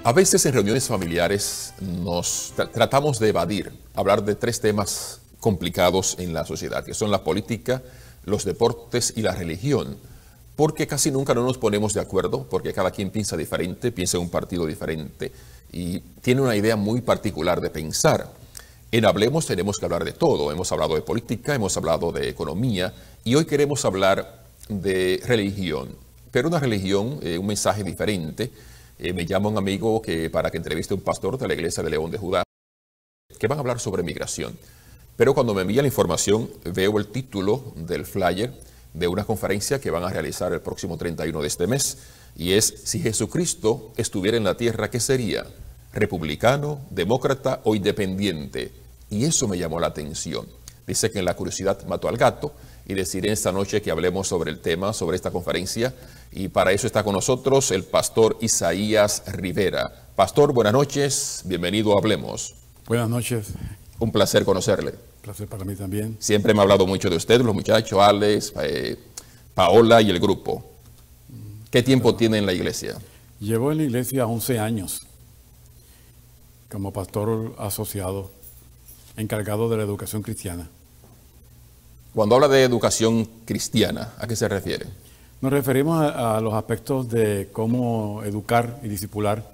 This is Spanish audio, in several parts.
A veces en reuniones familiares nos tratamos de evadir, hablar de tres temas complicados en la sociedad, que son la política, los deportes y la religión, porque casi nunca no nos ponemos de acuerdo, porque cada quien piensa diferente, piensa en un partido diferente y tiene una idea muy particular de pensar. En Hablemos tenemos que hablar de todo. Hemos hablado de política, hemos hablado de economía y hoy queremos hablar de religión, pero una religión, un mensaje diferente. Me llama un amigo para que entreviste a un pastor de la iglesia de León de Judá, que van a hablar sobre migración. Pero cuando me envía la información, veo el título del flyer de una conferencia que van a realizar el próximo 31 de este mes, y es: si Jesucristo estuviera en la tierra, ¿qué sería? ¿Republicano, demócrata o independiente? Y eso me llamó la atención. Dice que la curiosidad mató al gato, y decidí esta noche que hablemos sobre el tema, sobre esta conferencia, y para eso está con nosotros el pastor Isaías Rivera. Pastor, buenas noches, bienvenido a Hablemos. Buenas noches. Un placer conocerle. Placer para mí también. Siempre me ha hablado mucho de usted, los muchachos, Alex, Paola y el grupo. ¿Qué tiempo tiene en la iglesia? Llevo en la iglesia 11 años como pastor asociado, encargado de la educación cristiana. Cuando habla de educación cristiana, ¿a qué se refiere? Nos referimos a los aspectos de cómo educar y discipular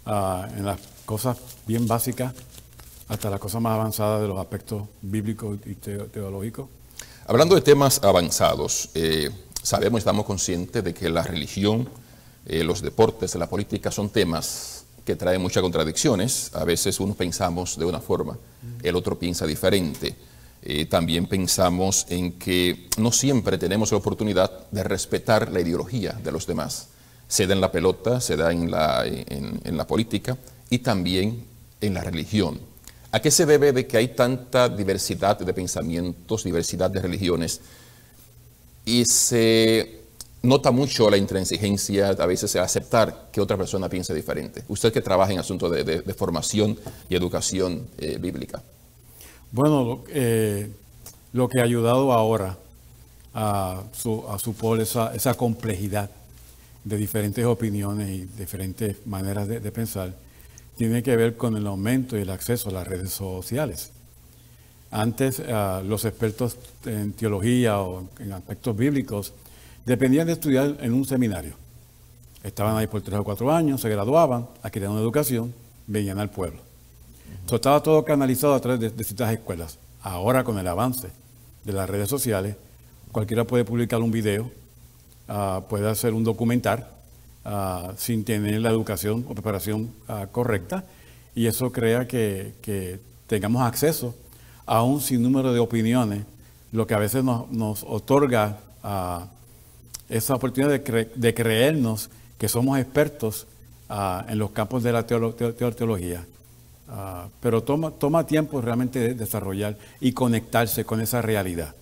en las cosas bien básicas hasta las cosas más avanzadas de los aspectos bíblicos y teológicos. Hablando de temas avanzados, sabemos, estamos conscientes de que la religión, los deportes, la política son temas que traen muchas contradicciones. A veces uno pensamos de una forma, el otro piensa diferente. También pensamos en que no siempre tenemos la oportunidad de respetar la ideología de los demás. Se da en la pelota, se da en la política y también en la religión. ¿A qué se debe de que hay tanta diversidad de pensamientos, diversidad de religiones? Y se nota mucho la intransigencia, a veces aceptar que otra persona piense diferente. Usted que trabaja en asuntos de formación y educación bíblica. Bueno, lo que ha ayudado ahora a supor esa complejidad de diferentes opiniones y diferentes maneras de pensar tiene que ver con el aumento y el acceso a las redes sociales. Antes, los expertos en teología o en aspectos bíblicos dependían de estudiar en un seminario. Estaban ahí por 3 o 4 años, se graduaban, adquirían una educación, venían al pueblo. Entonces, estaba todo canalizado a través de ciertas escuelas. Ahora, con el avance de las redes sociales, cualquiera puede publicar un video, puede hacer un documental sin tener la educación o preparación correcta, y eso crea que tengamos acceso a un sinnúmero de opiniones, lo que a veces nos otorga esa oportunidad de creernos que somos expertos en los campos de la teología. Pero toma tiempo realmente desarrollar y conectarse con esa realidad.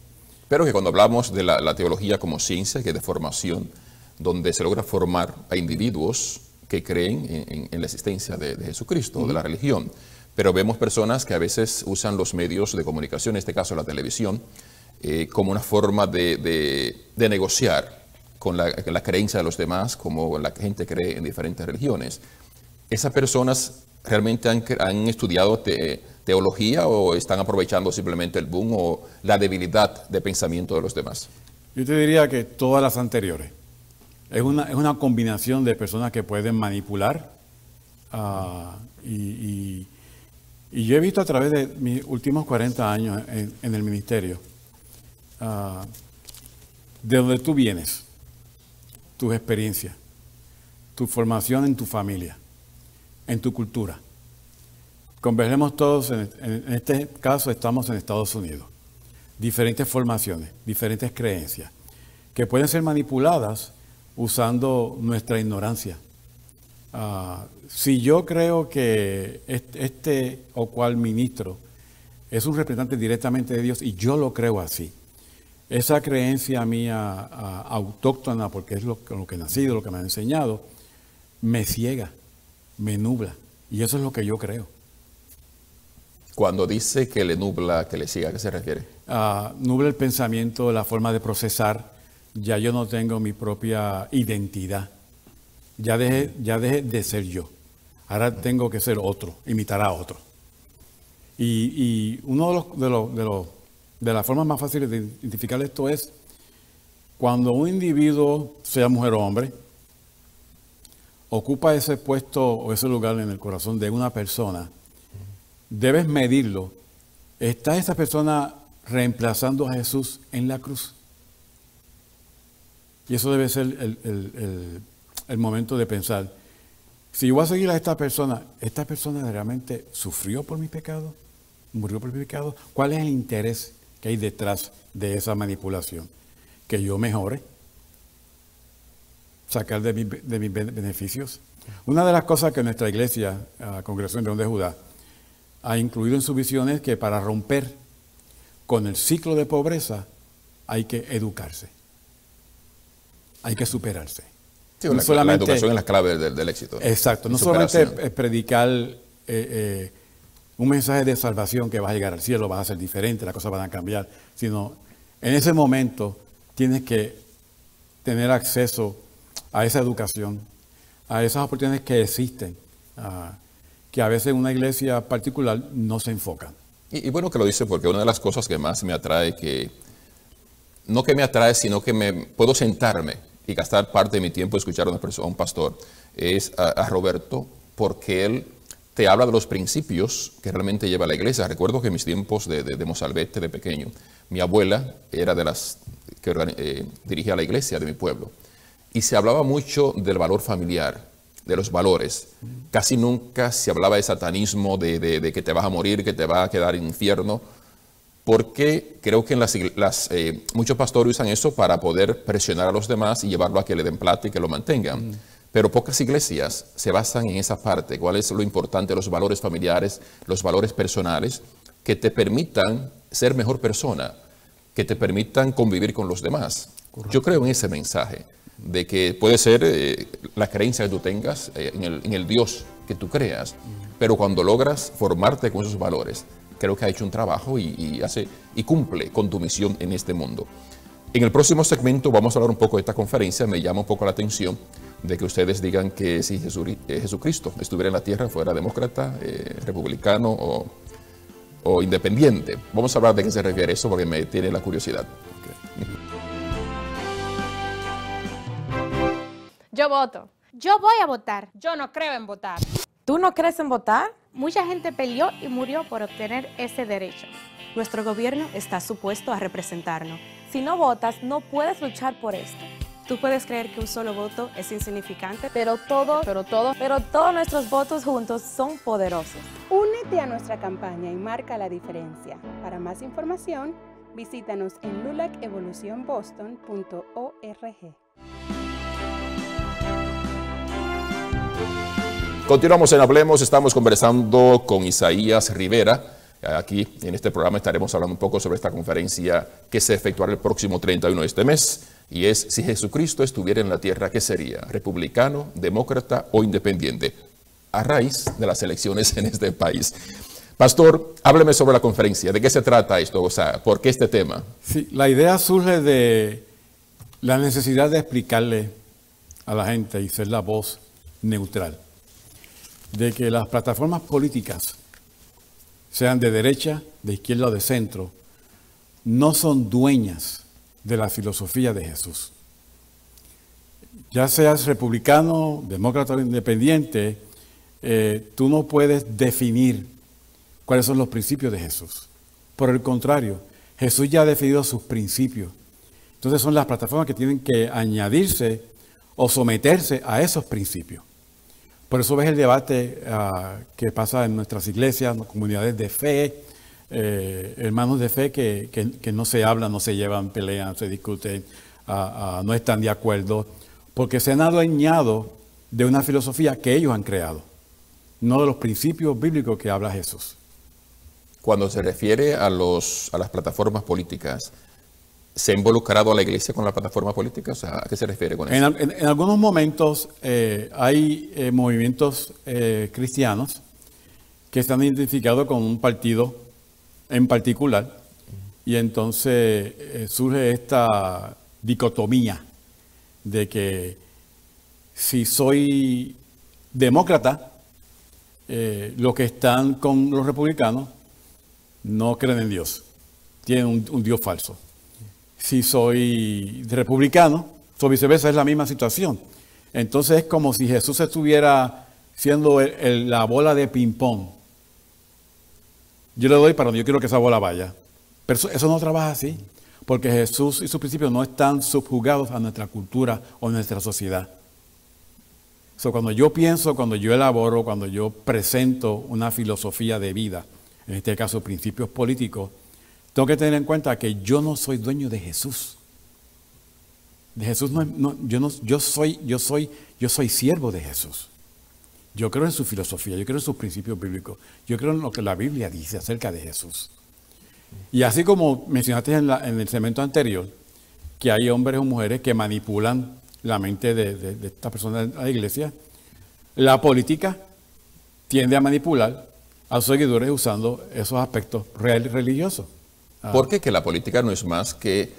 Pero que cuando hablamos de la teología como ciencia, que es de formación, donde se logra formar a individuos que creen en la existencia de Jesucristo, de la religión. Pero vemos personas que a veces usan los medios de comunicación, en este caso la televisión, como una forma de negociar con la creencia de los demás, como la gente cree en diferentes religiones. ¿Esas personas realmente han estudiado teología o están aprovechando simplemente el boom o la debilidad de pensamiento de los demás? Yo te diría que todas las anteriores. Es una combinación de personas que pueden manipular y yo he visto a través de mis últimos 40 años en el ministerio, de donde tú vienes, tus experiencias, tu formación en tu familia, en tu cultura. Convergemos todos, en este caso estamos en Estados Unidos. Diferentes formaciones, diferentes creencias, que pueden ser manipuladas usando nuestra ignorancia. Si yo creo que este o cual ministro es un representante directamente de Dios y yo lo creo así, esa creencia mía autóctona, porque es lo que he nacido, lo que me han enseñado, me ciega, me nubla. Y eso es lo que yo creo. Cuando dice que le nubla, que le ciega, ¿a qué se refiere? Nubla el pensamiento, la forma de procesar. Ya yo no tengo mi propia identidad. Ya dejé de ser yo. Ahora tengo que ser otro, imitar a otro. Y uno de las formas más fáciles de identificar esto es cuando un individuo, sea mujer o hombre, ocupa ese puesto o ese lugar en el corazón de una persona, debes medirlo. ¿Está esa persona reemplazando a Jesús en la cruz? Y eso debe ser el momento de pensar. Si yo voy a seguir a esta persona realmente sufrió por mi pecado, murió por mi pecado. ¿Cuál es el interés que hay detrás de esa manipulación? Que yo mejore, sacar de mis beneficios. Una de las cosas que nuestra iglesia, Congregación de León de Judá, ha incluido en sus visiones que para romper con el ciclo de pobreza hay que educarse, hay que superarse. Sí, no la educación es la clave del éxito. Exacto, no solamente predicar un mensaje de salvación que vas a llegar al cielo, vas a ser diferente, las cosas van a cambiar, sino en ese momento tienes que tener acceso a esa educación, a esas oportunidades que existen, que a veces en una iglesia particular no se enfocan. Y bueno que lo dice, porque una de las cosas que más me atrae, no que me atrae, sino que me puedo sentarme y gastar parte de mi tiempo escuchar a un pastor, es a Roberto, porque él te habla de los principios que realmente lleva la iglesia. Recuerdo que en mis tiempos de Mozalbete, de pequeño, mi abuela era de las que dirigía la iglesia de mi pueblo. Y se hablaba mucho del valor familiar, de los valores. Casi nunca se hablaba de satanismo, de que te vas a morir, que te va a quedar en infierno, porque creo que muchos pastores usan eso para poder presionar a los demás y llevarlo a que le den plata y que lo mantengan. Pero pocas iglesias se basan en esa parte, cuál es lo importante, los valores familiares, los valores personales, que te permitan ser mejor persona, que te permitan convivir con los demás. Correcto. Yo creo en ese mensaje, de que puede ser la creencia que tú tengas en el Dios que tú creas, pero cuando logras formarte con esos valores, creo que ha hecho un trabajo y cumple con tu misión en este mundo. En el próximo segmento vamos a hablar un poco de esta conferencia. Me llama un poco la atención de que ustedes digan que si Jesucristo estuviera en la tierra, fuera demócrata, republicano o independiente. Vamos a hablar de qué se refiere eso porque me tiene la curiosidad. Okay. Yo voto. Yo voy a votar. Yo no creo en votar. ¿Tú no crees en votar? Mucha gente peleó y murió por obtener ese derecho. Nuestro gobierno está supuesto a representarnos. Si no votas, no puedes luchar por esto. Tú puedes creer que un solo voto es insignificante, pero todos nuestros votos juntos son poderosos. Únete a nuestra campaña y marca la diferencia. Para más información, visítanos en lulacevolucionboston.org. Continuamos en Hablemos, estamos conversando con Isaías Rivera. Aquí en este programa estaremos hablando un poco sobre esta conferencia que se efectuará el próximo 31 de este mes, y es si Jesucristo estuviera en la tierra, ¿qué sería? ¿Republicano, demócrata o independiente? A raíz de las elecciones en este país. Pastor, hábleme sobre la conferencia. ¿De qué se trata esto? O sea, ¿por qué este tema? Sí, la idea surge de la necesidad de explicarle a la gente y ser la voz neutral de que las plataformas políticas, sean de derecha, de izquierda o de centro, no son dueñas de la filosofía de Jesús. Ya seas republicano, demócrata o independiente, tú no puedes definir cuáles son los principios de Jesús. Por el contrario, Jesús ya ha definido sus principios. Entonces son las plataformas que tienen que añadirse o someterse a esos principios. Por eso ves el debate que pasa en nuestras iglesias, comunidades de fe, hermanos de fe que no se hablan, no se llevan, pelean, se discuten, no están de acuerdo, porque se han adueñado de una filosofía que ellos han creado, no de los principios bíblicos que habla Jesús. Cuando se refiere a las plataformas políticas, ¿se ha involucrado a la iglesia con la plataforma política? O sea, ¿a qué se refiere con eso? En algunos momentos hay movimientos cristianos que están identificados con un partido en particular, y entonces surge esta dicotomía de que si soy demócrata, los que están con los republicanos no creen en Dios, tienen un Dios falso. Si soy republicano, o viceversa, es la misma situación. Entonces es como si Jesús estuviera siendo la bola de ping-pong. Yo le doy para donde yo quiero que esa bola vaya. Pero eso no trabaja así, porque Jesús y sus principios no están subjugados a nuestra cultura o a nuestra sociedad. Cuando yo pienso, cuando yo elaboro, cuando yo presento una filosofía de vida, en este caso principios políticos, tengo que tener en cuenta que yo no soy dueño de Jesús. De Jesús yo soy siervo de Jesús. Yo creo en su filosofía, yo creo en sus principios bíblicos, yo creo en lo que la Biblia dice acerca de Jesús. Y así como mencionaste en el segmento anterior, que hay hombres o mujeres que manipulan la mente de esta persona de la iglesia, la política tiende a manipular a sus seguidores usando esos aspectos religiosos. Porque que la política no es más que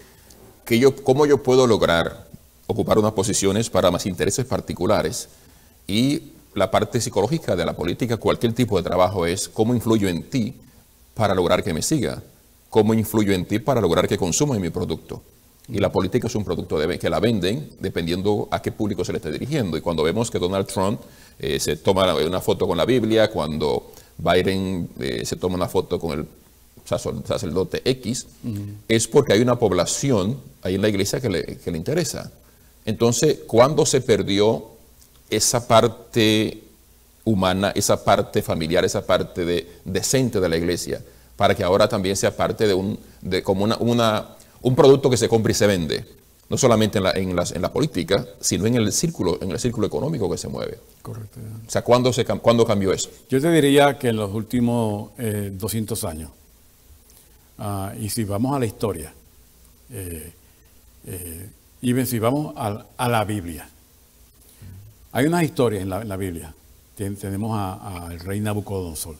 cómo yo puedo lograr ocupar unas posiciones para mis intereses particulares, y la parte psicológica de la política, cualquier tipo de trabajo, es cómo influyo en ti para lograr que me siga, cómo influyo en ti para lograr que consumas mi producto. Y la política es un producto que la venden dependiendo a qué público se le esté dirigiendo. Y cuando vemos que Donald Trump se toma una foto con la Biblia, cuando Biden se toma una foto con el sacerdote X, es porque hay una población ahí en la iglesia que le interesa. Entonces, ¿cuándo se perdió esa parte humana, esa parte familiar, esa parte decente de la iglesia, para que ahora también sea parte de como un producto que se compra y se vende, no solamente en la política, sino en el círculo económico que se mueve? Correcto. O sea, ¿cuándo cambió eso? Yo te diría que en los últimos 200 años, y si vamos a la historia, y si vamos a la Biblia, hay unas historias en la Biblia. Tenemos al rey Nabucodonosor,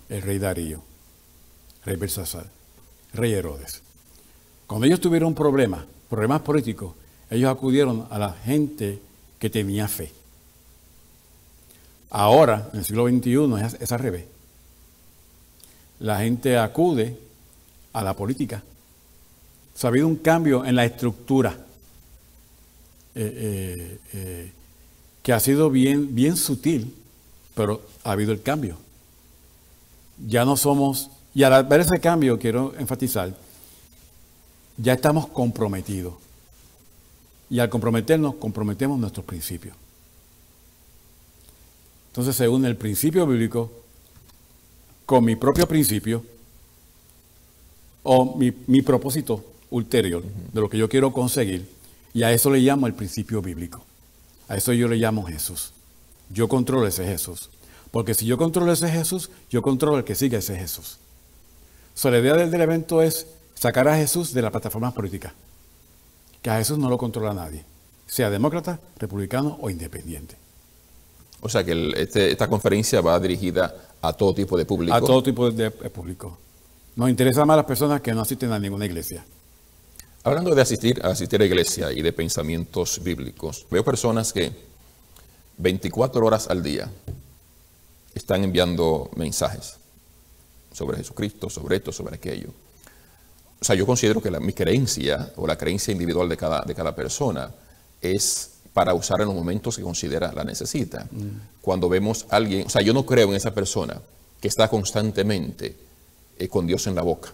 el rey Darío, rey Belsasar, rey Herodes. Cuando ellos tuvieron problemas políticos, ellos acudieron a la gente que tenía fe. Ahora, en el siglo XXI, es al revés. La gente acude a la política. Ha habido un cambio en la estructura que ha sido bien sutil, pero ha habido el cambio. Ya no somos, y al ver ese cambio, quiero enfatizar, ya estamos comprometidos. Y al comprometernos, comprometemos nuestros principios. Entonces se une el principio bíblico con mi propio principio o mi propósito ulterior de lo que yo quiero conseguir, y a eso le llamo el principio bíblico. A eso yo le llamo Jesús. Yo controlo ese Jesús. Porque si yo controlo ese Jesús, yo controlo el que sigue ese Jesús. La idea del evento es sacar a Jesús de las plataformas políticas. Que a Jesús no lo controla nadie, sea demócrata, republicano o independiente. O sea que esta conferencia va dirigida a todo tipo de público. A todo tipo de público. Nos interesan más las personas que no asisten a ninguna iglesia. Hablando de asistir a iglesia y de pensamientos bíblicos, veo personas que 24 horas al día están enviando mensajes sobre Jesucristo, sobre esto, sobre aquello. O sea, yo considero que mi creencia o la creencia individual de cada persona es para usar en los momentos que considera la necesita. Cuando vemos a alguien, o sea, yo no creo en esa persona que está constantemente con Dios en la boca,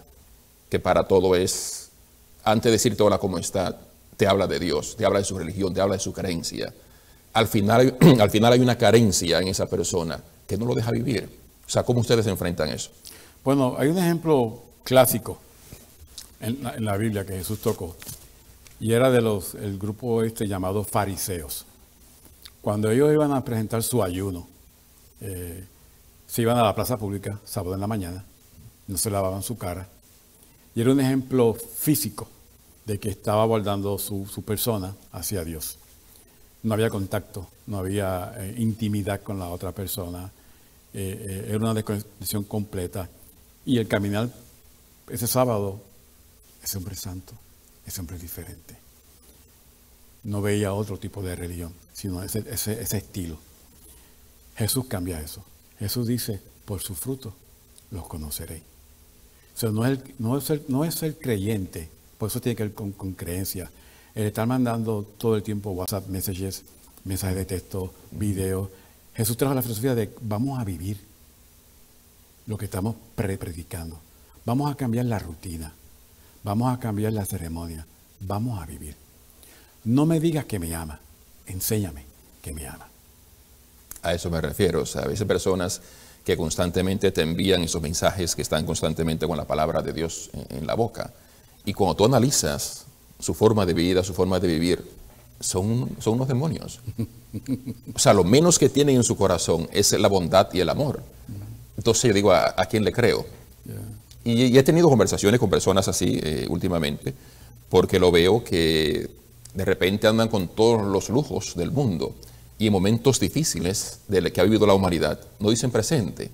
que para todo es, antes de decirte hola, ¿cómo está?, te habla de Dios, te habla de su religión, te habla de su creencia. Al final hay una carencia en esa persona que no lo deja vivir. O sea, ¿cómo ustedes enfrentan eso? Bueno, hay un ejemplo clásico en la Biblia que Jesús tocó, y era el grupo llamado fariseos. Cuando ellos iban a presentar su ayuno, se iban a la plaza pública, sábado en la mañana, no se lavaban su cara, y era un ejemplo físico de que estaba guardando su persona hacia Dios. No había contacto, no había intimidad con la otra persona, era una desconexión completa. Y el caminar ese sábado, ese hombre es santo, ese hombre es diferente. No veía otro tipo de religión, sino ese estilo. Jesús cambia eso. Jesús dice, por su fruto los conoceréis. O sea, no es ser creyente, por eso tiene que ver con creencia. El estar mandando todo el tiempo WhatsApp, mensajes de texto, videos. Jesús trajo la filosofía de vamos a vivir lo que estamos predicando. Vamos a cambiar la rutina. Vamos a cambiar la ceremonia. Vamos a vivir. No me digas que me ama. Enséñame que me ama. A eso me refiero. O sea, a veces personas que constantemente te envían esos mensajes que están constantemente con la palabra de Dios en la boca. Y cuando tú analizas su forma de vida, su forma de vivir, son unos demonios. O sea, lo menos que tienen en su corazón es la bondad y el amor. Entonces yo digo, ¿a quién le creo? Y he tenido conversaciones con personas así últimamente, porque lo veo que de repente andan con todos los lujos del mundo y en momentos difíciles de que ha vivido la humanidad no dicen presente.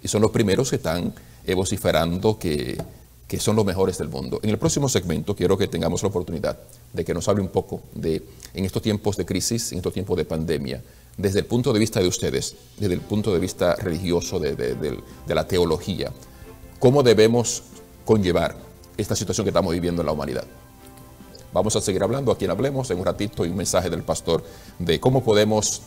Y son los primeros que están vociferando que son los mejores del mundo. En el próximo segmento quiero que tengamos la oportunidad de que nos hable un poco de, en estos tiempos de crisis, en estos tiempos de pandemia, desde el punto de vista de ustedes, desde el punto de vista religioso, de la teología, cómo debemos conllevar esta situación que estamos viviendo en la humanidad. Vamos a seguir hablando aquí en Hablemos en un ratito y un mensaje del pastor de cómo podemos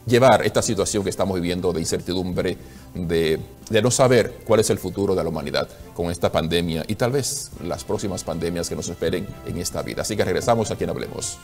llevar esta situación que estamos viviendo de incertidumbre, de no saber cuál es el futuro de la humanidad con esta pandemia y tal vez las próximas pandemias que nos esperen en esta vida. Así que regresamos aquí en Hablemos.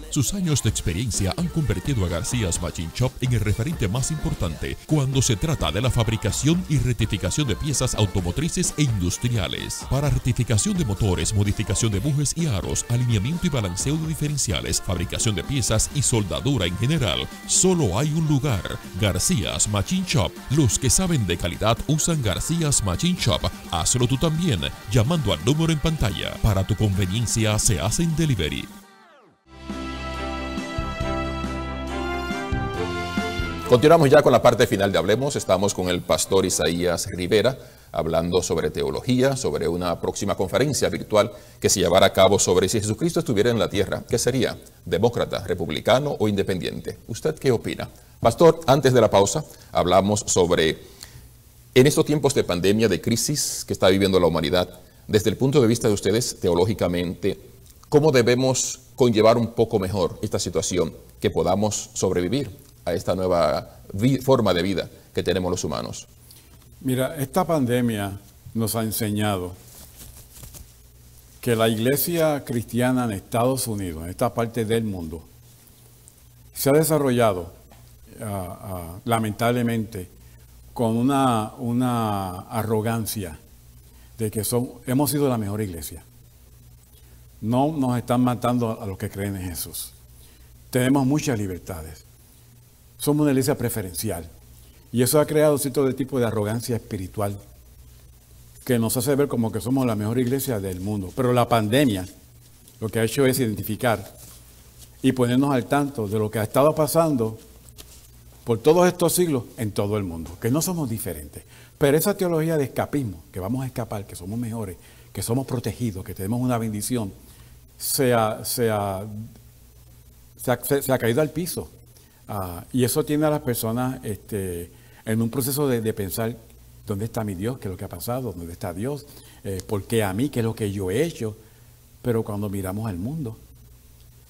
Sus años de experiencia han convertido a Garcías Machine Shop en el referente más importante cuando se trata de la fabricación y rectificación de piezas automotrices e industriales. Para rectificación de motores, modificación de bujes y aros, alineamiento y balanceo de diferenciales, fabricación de piezas y soldadura en general, solo hay un lugar: Garcías Machine Shop. Los que saben de calidad usan Garcías Machine Shop. Hazlo tú también, llamando al número en pantalla. Para tu conveniencia se hacen delivery. Continuamos ya con la parte final de Hablemos. Estamos con el pastor Isaías Rivera hablando sobre teología, sobre una próxima conferencia virtual que se llevará a cabo sobre si Jesucristo estuviera en la tierra, ¿qué sería? ¿Demócrata, republicano o independiente? ¿Usted qué opina? Pastor, antes de la pausa hablamos sobre, en estos tiempos de pandemia, de crisis que está viviendo la humanidad, desde el punto de vista de ustedes teológicamente, ¿cómo debemos conllevar un poco mejor esta situación que podamos sobrevivir a esta nueva forma de vida que tenemos los humanos? Mira, esta pandemia nos ha enseñado que la iglesia cristiana en Estados Unidos, en esta parte del mundo, se ha desarrollado lamentablemente con una arrogancia de que hemos sido la mejor iglesia. No nos están matando a los que creen en Jesús. Tenemos muchas libertades. Somos una iglesia preferencial. Y eso ha creado cierto tipo de arrogancia espiritual que nos hace ver como que somos la mejor iglesia del mundo. Pero la pandemia lo que ha hecho es identificar y ponernos al tanto de lo que ha estado pasando por todos estos siglos en todo el mundo, que no somos diferentes. Pero esa teología de escapismo, que vamos a escapar, que somos mejores, que somos protegidos, que tenemos una bendición, se ha caído al piso. Y eso tiene a las personas en un proceso de pensar, ¿dónde está mi Dios? ¿Qué es lo que ha pasado? ¿Dónde está Dios? ¿Por qué a mí? ¿Qué es lo que yo he hecho? Pero cuando miramos al mundo,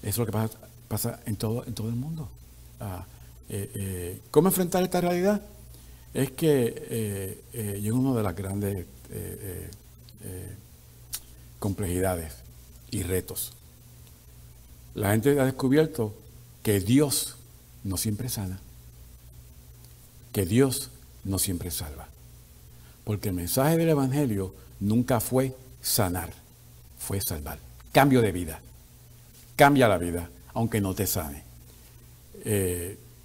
eso es lo que pasa en todo el mundo. ¿Cómo enfrentar esta realidad? Es que y es una de las grandes complejidades y retos. La gente ha descubierto que Dios no siempre sana, que Dios no siempre salva, porque el mensaje del Evangelio nunca fue sanar, fue salvar. Cambio de vida, cambia la vida, aunque no te sane.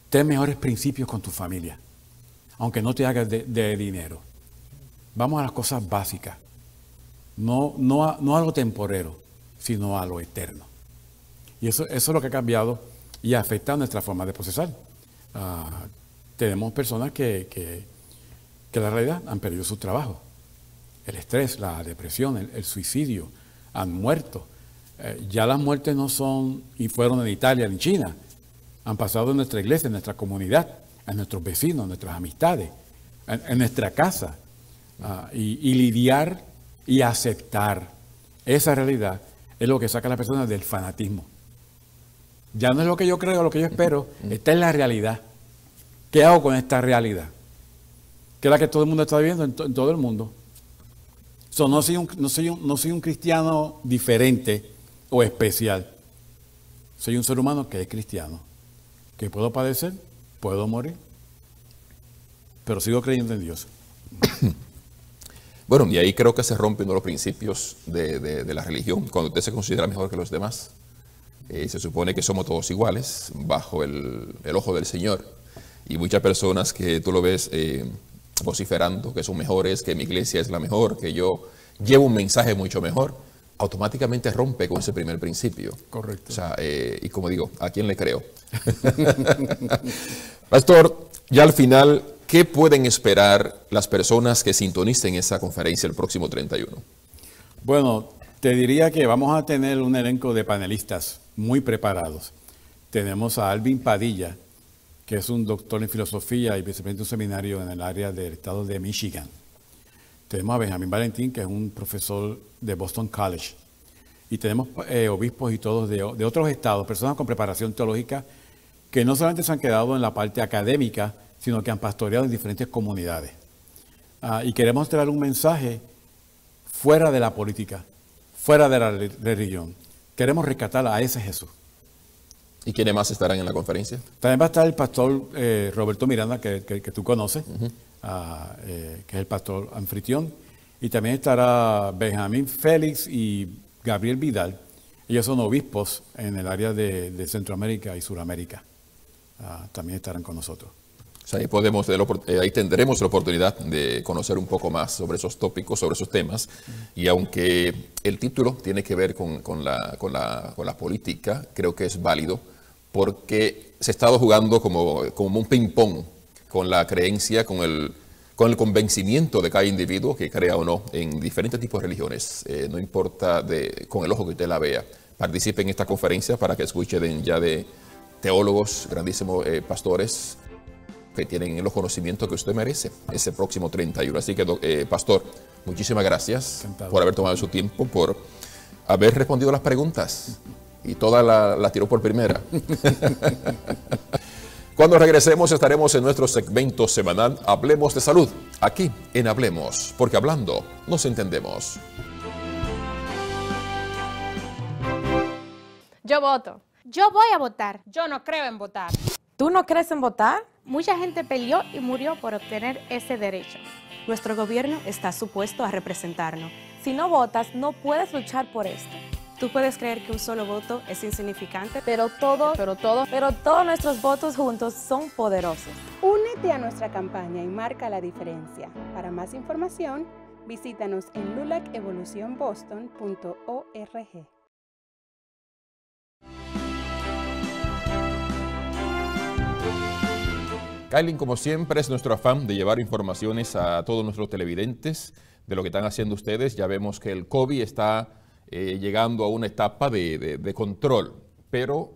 Ten mejores principios con tu familia, aunque no te hagas de dinero. Vamos a las cosas básicas, no a lo temporero, sino a lo eterno. Y eso es lo que ha cambiado y ha afectado nuestra forma de procesar. Tenemos personas que la realidad han perdido su trabajo. El estrés, la depresión, el suicidio, han muerto. Ya las muertes no son, y fueron en Italia, en China, han pasado en nuestra iglesia, en nuestra comunidad, en nuestros vecinos, en nuestras amistades, en nuestra casa. Y lidiar y aceptar esa realidad es lo que saca a las personas del fanatismo. Ya no es lo que yo creo, lo que yo espero, esta es la realidad. ¿Qué hago con esta realidad? Que es la que todo el mundo está viviendo en todo el mundo. No soy un cristiano diferente o especial. Soy un ser humano que es cristiano. Que puedo padecer, puedo morir, pero sigo creyendo en Dios. Bueno, y ahí creo que se rompen uno de los principios de la religión. Cuando usted se considera mejor que los demás, se supone que somos todos iguales bajo el ojo del Señor. Y muchas personas que tú lo ves vociferando que son mejores, que mi iglesia es la mejor, que yo llevo un mensaje mucho mejor, automáticamente rompe con ese primer principio. Correcto. O sea, y como digo, ¿a quién le creo? Pastor, ya al final, ¿qué pueden esperar las personas que sintonicen esa conferencia el próximo 31? Bueno, te diría que vamos a tener un elenco de panelistas muy preparados. Tenemos a Alvin Padilla, que es un doctor en filosofía y vicepresidente de un seminario en el área del estado de Michigan. Tenemos a Benjamín Valentín, que es un profesor de Boston College. Y tenemos obispos y todos de otros estados, personas con preparación teológica, que no solamente se han quedado en la parte académica, sino que han pastoreado en diferentes comunidades. Y queremos traer un mensaje fuera de la política, fuera de la religión. Queremos rescatar a ese Jesús. ¿Y quiénes más estarán en la conferencia? También va a estar el pastor Roberto Miranda, que tú conoces, que es el pastor anfitrión. Y también estará Benjamín Félix y Gabriel Vidal. Ellos son obispos en el área de Centroamérica y Suramérica. También estarán con nosotros. O sea, ahí tendremos la oportunidad de conocer un poco más sobre esos tópicos, sobre esos temas. Y aunque el título tiene que ver con la política, creo que es válido porque se ha estado jugando como un ping-pong con la creencia, con el convencimiento de cada individuo que crea o no en diferentes tipos de religiones. No importa con el ojo que usted la vea. Participe en esta conferencia para que escuchen ya de teólogos, grandísimos pastores, que tienen los conocimientos que usted merece ese próximo 31. Así que, pastor, muchísimas gracias por haber tomado su tiempo, por haber respondido las preguntas. Y toda la tiró por primera. Cuando regresemos estaremos en nuestro segmento semanal Hablemos de Salud, aquí en Hablemos, porque hablando nos entendemos. Yo voto. Yo voy a votar. Yo no creo en votar. ¿Tú no crees en votar? Mucha gente peleó y murió por obtener ese derecho. Nuestro gobierno está supuesto a representarnos. Si no votas, no puedes luchar por esto. Tú puedes creer que un solo voto es insignificante, pero todos nuestros votos juntos son poderosos. Únete a nuestra campaña y marca la diferencia. Para más información, visítanos en lulacevolucionboston.org. Kailin, como siempre, es nuestro afán de llevar informaciones a todos nuestros televidentes de lo que están haciendo ustedes. Ya vemos que el COVID está llegando a una etapa de control, pero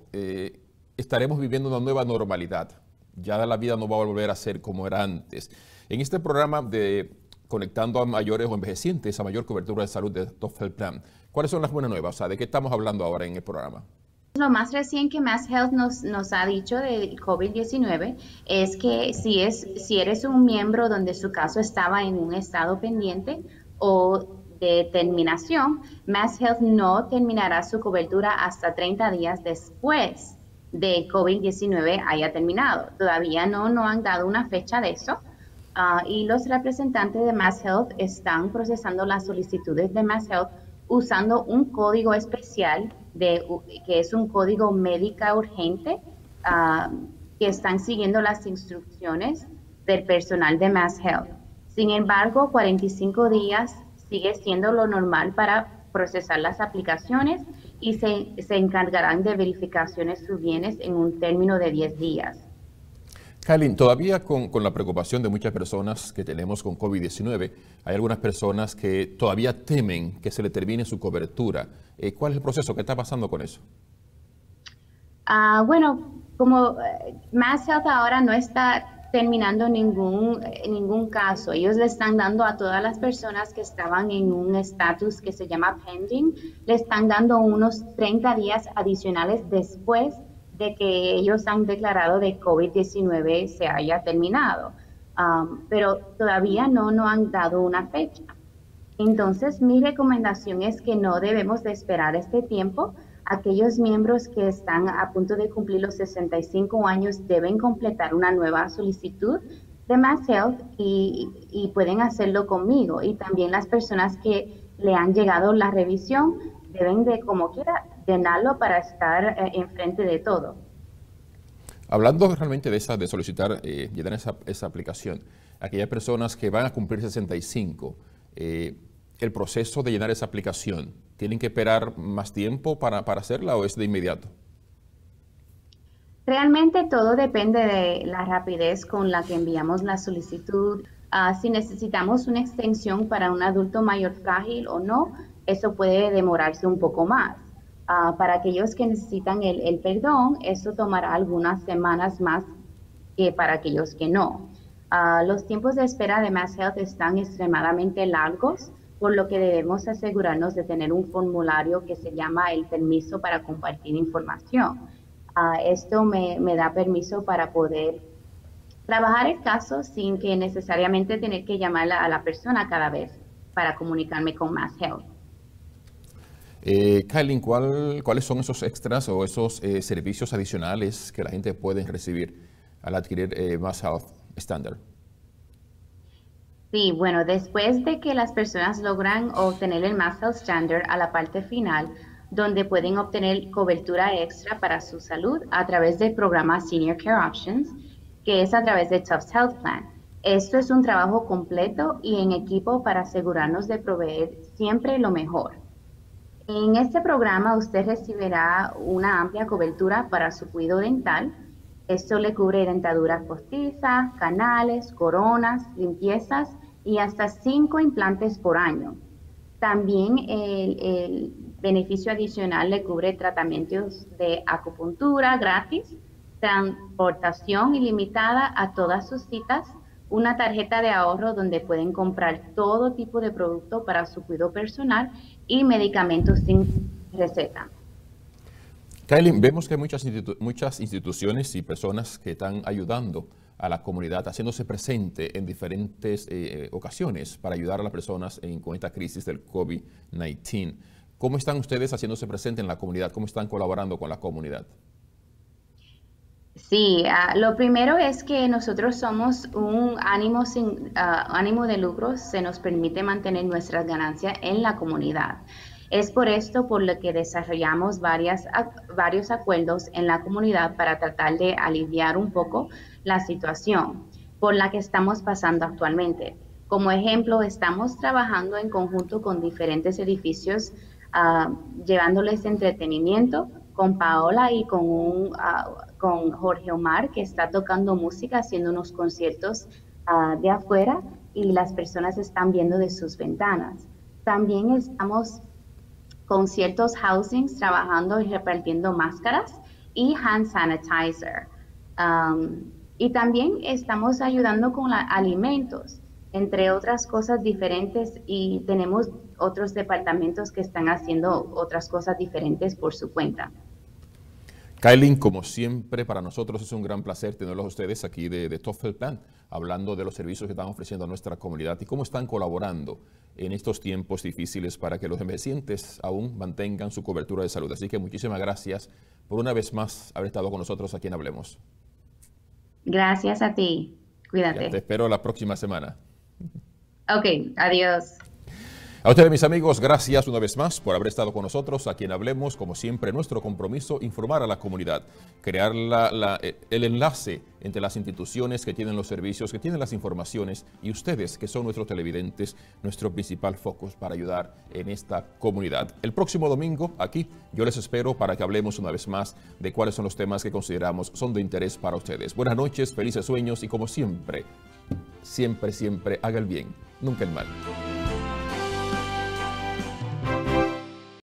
estaremos viviendo una nueva normalidad. Ya la vida no va a volver a ser como era antes. En este programa de Conectando a Mayores o Envejecientes a Mayor Cobertura de Salud de Top Health Plan, ¿cuáles son las buenas nuevas? O sea, ¿de qué estamos hablando ahora en el programa? Lo más reciente que Mass Health nos ha dicho de COVID-19 es que si eres un miembro donde su caso estaba en un estado pendiente o de terminación, Mass Health no terminará su cobertura hasta 30 días después de COVID-19 haya terminado. Todavía no han dado una fecha de eso. Y los representantes de Mass Health están procesando las solicitudes de Mass Health usando un código especial que es un código médica urgente, que están siguiendo las instrucciones del personal de Mass Health. Sin embargo, 45 días sigue siendo lo normal para procesar las aplicaciones y se encargarán de verificaciones sus bienes en un término de 10 días. Kailin, todavía con la preocupación de muchas personas que tenemos con COVID-19, hay algunas personas que todavía temen que se le termine su cobertura. ¿Cuál es el proceso? ¿Qué está pasando con eso? Bueno, como Mass Health ahora no está terminando ningún caso. Ellos le están dando a todas las personas que estaban en un estatus que se llama pending, le están dando unos 30 días adicionales después de que ellos han declarado de COVID-19 se haya terminado. Pero todavía no han dado una fecha. Entonces, mi recomendación es que no debemos de esperar este tiempo. Aquellos miembros que están a punto de cumplir los 65 años deben completar una nueva solicitud de Mass Health y pueden hacerlo conmigo. Y también las personas que le han llegado la revisión deben de, como quiera, llenarlo para estar enfrente de todo. Hablando realmente de solicitar, llenar esa aplicación, aquellas personas que van a cumplir 65, el proceso de llenar esa aplicación, ¿tienen que esperar más tiempo para hacerla o es de inmediato? Realmente todo depende de la rapidez con la que enviamos la solicitud. Si necesitamos una extensión para un adulto mayor frágil o no, eso puede demorarse un poco más. Para aquellos que necesitan el perdón, eso tomará algunas semanas más que para aquellos que no. Los tiempos de espera de Mass Health están extremadamente largos, por lo que debemos asegurarnos de tener un formulario que se llama el permiso para compartir información. Esto me da permiso para poder trabajar el caso sin que necesariamente tener que llamar a la persona cada vez para comunicarme con Mass Health. Kailin, ¿cuáles son esos extras o esos servicios adicionales que la gente puede recibir al adquirir Mass Health Standard? Sí, bueno, después de que las personas logran obtener el Mass Health Standard a la parte final, donde pueden obtener cobertura extra para su salud a través del programa Senior Care Options, que es a través de Tufts Health Plan. Esto es un trabajo completo y en equipo para asegurarnos de proveer siempre lo mejor. En este programa usted recibirá una amplia cobertura para su cuidado dental. Esto le cubre dentaduras postizas, canales, coronas, limpiezas y hasta 5 implantes por año. También el beneficio adicional le cubre tratamientos de acupuntura gratis, transportación ilimitada a todas sus citas, una tarjeta de ahorro donde pueden comprar todo tipo de producto para su cuidado personal y medicamentos sin receta. Kailin, vemos que hay muchas instituciones y personas que están ayudando a la comunidad, haciéndose presente en diferentes ocasiones para ayudar a las personas con esta crisis del COVID-19. ¿Cómo están ustedes haciéndose presente en la comunidad? ¿Cómo están colaborando con la comunidad? Sí, lo primero es que nosotros somos un ánimo sin ánimo de lucro, se nos permite mantener nuestras ganancias en la comunidad. Es por esto por lo que desarrollamos varios acuerdos en la comunidad para tratar de aliviar un poco la situación por la que estamos pasando actualmente. Como ejemplo, estamos trabajando en conjunto con diferentes edificios, llevándoles entretenimiento con Paola y con Jorge Omar, que está tocando música, haciendo unos conciertos de afuera y las personas están viendo de sus ventanas. También estamos con ciertos housings trabajando y repartiendo máscaras y hand sanitizer. Y también estamos ayudando con alimentos, entre otras cosas diferentes, y tenemos otros departamentos que están haciendo otras cosas diferentes por su cuenta. Kailin, como siempre, para nosotros es un gran placer tenerlos a ustedes aquí de Tufts Health Plan, hablando de los servicios que están ofreciendo a nuestra comunidad y cómo están colaborando en estos tiempos difíciles para que los envejecientes aún mantengan su cobertura de salud. Así que muchísimas gracias por una vez más haber estado con nosotros aquí en Hablemos. Gracias a ti. Cuídate. Ya te espero la próxima semana. Ok, adiós. A ustedes, mis amigos, gracias una vez más por haber estado con nosotros aquí en Hablemos. Como siempre, nuestro compromiso, informar a la comunidad, crear el enlace entre las instituciones que tienen los servicios, que tienen las informaciones, y ustedes, que son nuestros televidentes, nuestro principal foco para ayudar en esta comunidad. El próximo domingo, aquí, yo les espero para que hablemos una vez más de cuáles son los temas que consideramos son de interés para ustedes. Buenas noches, felices sueños y como siempre, siempre, siempre haga el bien, nunca el mal.